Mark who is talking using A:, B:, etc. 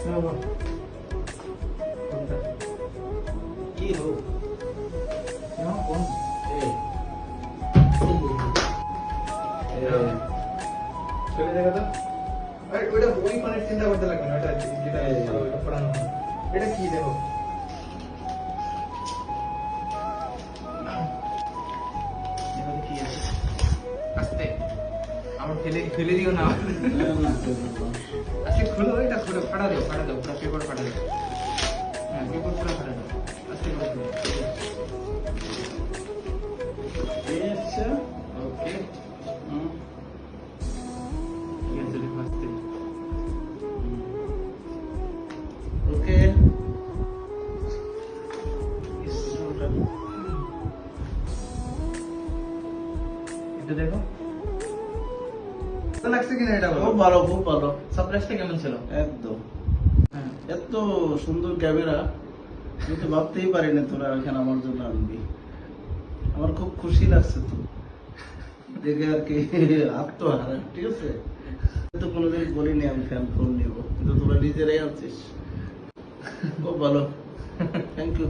A: কি হোক কোন চলে দেখা তো ওইটা ওই মানে চিন্তা করতে লাগবে না, ওটা যেটা ওইটা পড়ানো হয়। এটা কি দেখো কি আছে আস্তে আমার ফেলে দিও না আস্তে খুলো, এটা খুলে ফাটা দাও পুরো পেপার ফাটা দাও। হ্যাঁ পেপার পুরো ফাটা দাও আস্তে করে খুলো। ওকে ঠিক আছে দেখো আস্তে
B: ওকে
A: এটা দেখো তো লাগছে কিনা এটা বলো।
B: খুব ভালো, খুব ভালো,
A: সারপ্রাইজটা কেমন ছিল?
B: একদম।
A: হ্যাঁ
B: এত সুন্দর ক্যামেরা আমি তো ভাবতেই পারিনি তোরা এখানে আমার জন্য আনবি। আমার খুব খুশি লাগছে তো দেখে আর কি, আত্মহারা। ঠিক আছে, তো কোনোদিন বলিনি আমি ফ্যান ফোন নিব, কিন্তু তোরা নিজেরাই আনছিস। খুব ভালো, থ্যাংক ইউ।